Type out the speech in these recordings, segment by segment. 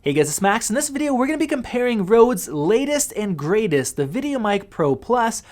Hey guys, it's Max. In this video, we're going to be comparing Rode's latest and greatest, the VideoMic Pro Plus,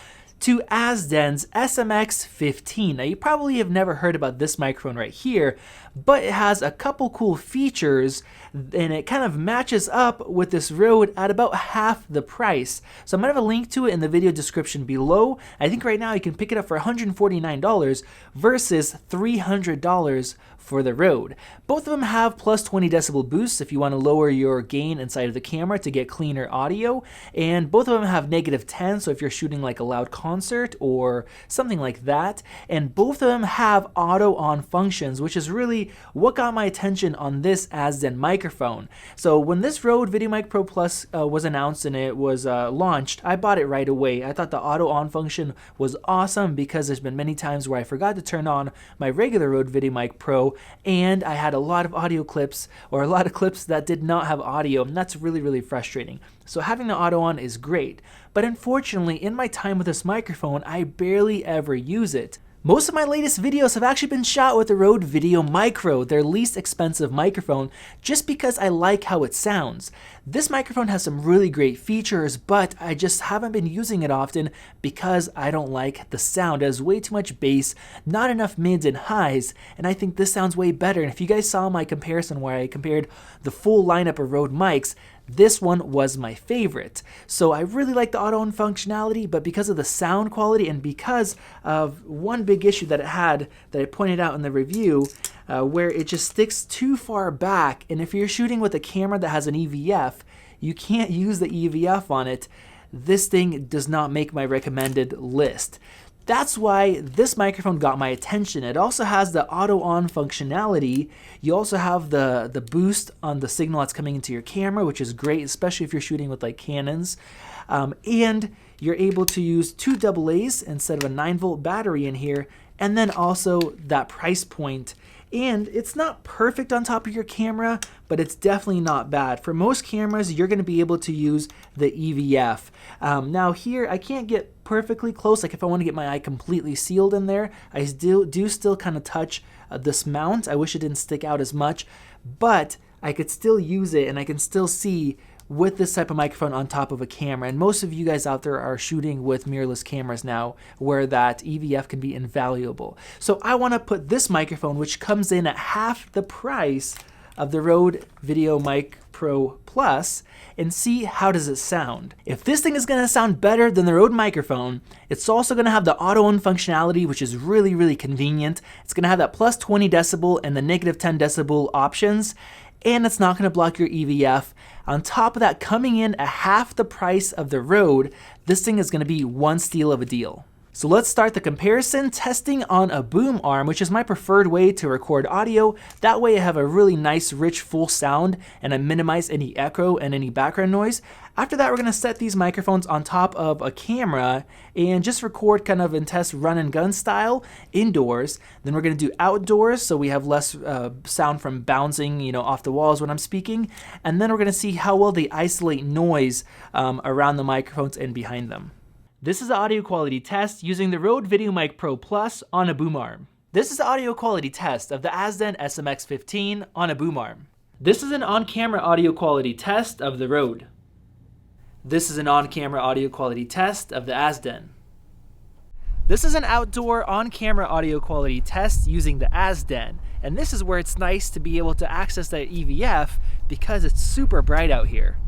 to Azden's SMX15. Now, you probably have never heard about this microphone right here, but it has a couple cool features, and it kind of matches up with this Rode at about half the price. So I'm going to have a link to it in the video description below. I think right now you can pick it up for $149 versus $300 for the Rode. Both of them have plus 20 decibel boosts if you want to lower your gain inside of the camera to get cleaner audio, and both of them have negative 10, so if you're shooting like a loud concert or something like that, and both of them have auto on functions, which is really what got my attention on this Azden microphone. So when this Rode VideoMic Pro Plus was announced and it was launched, I bought it right away. I thought the auto on function was awesome because there's been many times where I forgot to turn on my regular Rode VideoMic Pro and I had a lot of audio clips or a lot of clips that did not have audio, and that's really frustrating. So having the auto on is great, but unfortunately in my time with this microphone I barely ever use it. Most of my latest videos have actually been shot with the Rode VideoMic, their least expensive microphone, just because I like how it sounds. This microphone has some really great features, but I just haven't been using it often because I don't like the sound. It has way too much bass, not enough mids and highs, and I think this sounds way better. And if you guys saw my comparison where I compared the full lineup of Rode mics, this one was my favorite. So I really like the auto-on functionality, but because of the sound quality and because of one big issue that it had that I pointed out in the review, where it just sticks too far back, and if you're shooting with a camera that has an EVF, you can't use the EVF on it. This thing does not make my recommended list. That's why this microphone got my attention. It also has the auto-on functionality. You also have the boost on the signal that's coming into your camera, which is great, especially if you're shooting with like Canons. And you're able to use two AA's instead of a 9-volt battery in here, and then also that price point. And it's not perfect on top of your camera, but it's definitely not bad. For most cameras, you're going to be able to use the EVF. Now here, I can't get perfectly close. Like if I want to get my eye completely sealed in there, I do still kind of touch this mount. I wish it didn't stick out as much, but I could still use it and I can still see with this type of microphone on top of a camera. And most of you guys out there are shooting with mirrorless cameras now where that EVF can be invaluable. So I want to put this microphone, which comes in at half the price of the Rode VideoMic Pro Plus, and see how does it sound. If this thing is going to sound better than the Rode microphone, it's also going to have the auto-on functionality, which is really convenient. It's going to have that plus 20 decibel and the negative 10 decibel options, and it's not going to block your EVF. On top of that, coming in at half the price of the Rode, this thing is going to be one steal of a deal. So let's start the comparison testing on a boom arm, which is my preferred way to record audio. That way I have a really nice, rich, full sound, and I minimize any echo and any background noise. After that, we're going to set these microphones on top of a camera and just record kind of and test run and gun style indoors. Then we're going to do outdoors, so we have less sound from bouncing, off the walls when I'm speaking. And then we're going to see how well they isolate noise around the microphones and behind them. This is the audio quality test using the Rode VideoMic Pro Plus on a boom arm. This is the audio quality test of the Azden SMX15 on a boom arm. This is an on-camera audio quality test of the Rode. This is an on-camera audio quality test of the Azden. This is an outdoor on-camera audio quality test using the Azden, and this is where it's nice to be able to access that EVF because it's super bright out here.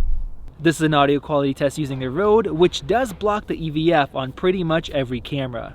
This is an audio quality test using the Rode, which does block the EVF on pretty much every camera.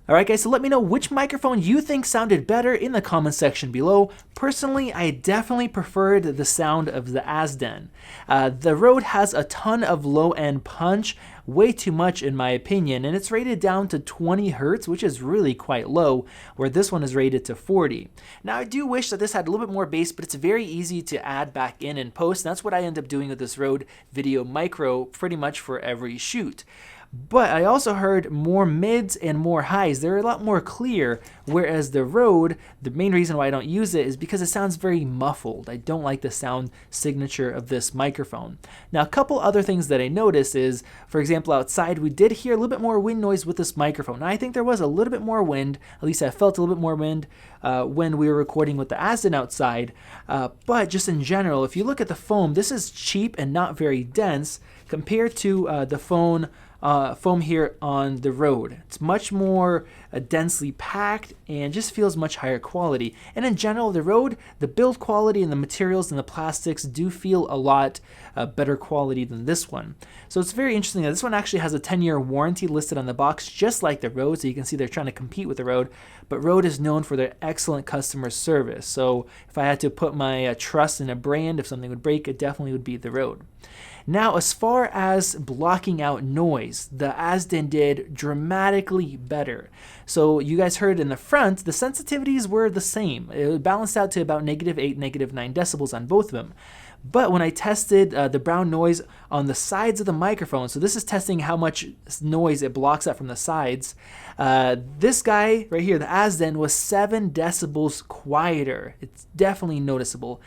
Alright guys, so let me know which microphone you think sounded better in the comment section below. Personally, I definitely preferred the sound of the Azden. The Rode has a ton of low-end punch, way too much in my opinion, and it's rated down to 20 Hz, which is really quite low, where this one is rated to 40. Now I do wish that this had a little bit more bass, but it's very easy to add back in post, and that's what I end up doing with this Rode VideoMic pretty much for every shoot. But I also heard more mids and more highs. They're a lot more clear, whereas the Rode, the main reason why I don't use it is because it sounds very muffled. I don't like the sound signature of this microphone. Now, a couple other things that I noticed is, for example, outside we did hear a little bit more wind noise with this microphone. Now, I think there was a little bit more wind, at least I felt a little bit more wind when we were recording with the Azden outside. But just in general, if you look at the foam, this is cheap and not very dense compared to the foam here on the Rode. It's much more densely packed and just feels much higher quality. And in general, the Rode, the build quality and the materials and the plastics do feel a lot better quality than this one. So it's very interesting that this one actually has a 10-year warranty listed on the box, just like the Rode. So you can see they're trying to compete with the Rode, but Rode is known for their excellent customer service. So if I had to put my trust in a brand, if something would break, it definitely would be the Rode. Now, as far as blocking out noise, the Azden did dramatically better. So you guys heard in the front, the sensitivities were the same. It balanced out to about -8, -9 decibels on both of them. But when I tested the brown noise on the sides of the microphone, so this is testing how much noise it blocks out from the sides, this guy right here, the Azden, was 7 decibels quieter. It's definitely noticeable.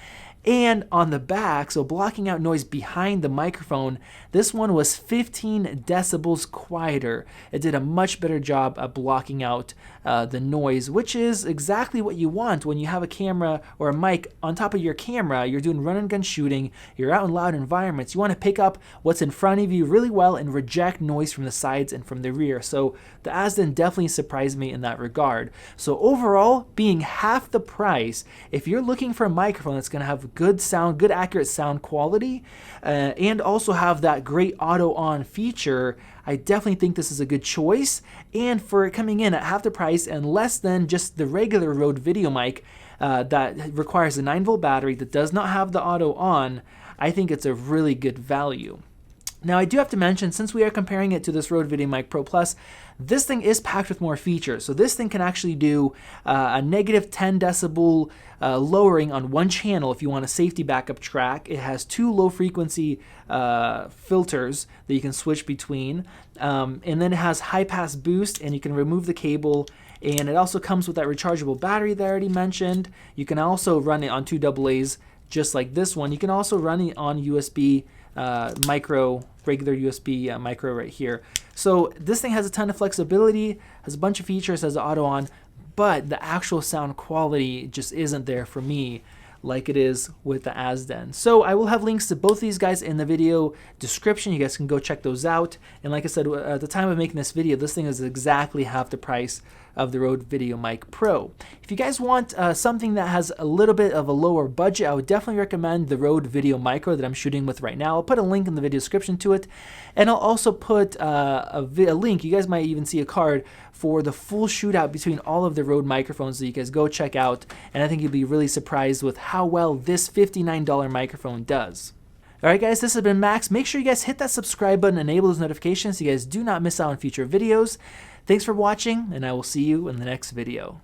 And on the back, so blocking out noise behind the microphone, this one was 15 decibels quieter. It did a much better job at blocking out the noise, which is exactly what you want when you have a camera or a mic on top of your camera. You're doing run and gun shooting, you're out in loud environments. You want to pick up what's in front of you really well and reject noise from the sides and from the rear. So the Azden definitely surprised me in that regard. So overall, being half the price, if you're looking for a microphone that's going to have good sound, good accurate sound quality, and also have that great auto on feature, I definitely think this is a good choice. And for it coming in at half the price and less than just the regular Rode video mic that requires a 9-volt battery that does not have the auto on, I think it's a really good value. Now, I do have to mention, since we are comparing it to this Rode VideoMic Pro Plus, this thing is packed with more features. So this thing can actually do a -10 decibel lowering on one channel if you want a safety backup track. It has 2 low frequency filters that you can switch between. And then it has high pass boost, and you can remove the cable. And it also comes with that rechargeable battery that I already mentioned. You can also run it on 2 AA's just like this one. You can also run it on USB micro, regular USB micro right here. So this thing has a ton of flexibility, has a bunch of features, has the auto on, but the actual sound quality just isn't there for me like it is with the Azden. So I will have links to both these guys in the video description. You guys can go check those out. And like I said, at the time of making this video, this thing is exactly half the price of the Rode VideoMic Pro. If you guys want something that has a little bit of a lower budget, I would definitely recommend the Rode Video Micro that I'm shooting with right now. I'll put a link in the video description to it, and I'll also put a link, you guys might even see a card, for the full shootout between all of the Rode microphones that you guys go check out, and I think you'll be really surprised with how well this $59 microphone does. Alright guys, this has been Max. Make sure you guys hit that subscribe button, enable those notifications so you guys do not miss out on future videos. Thanks for watching, and I will see you in the next video.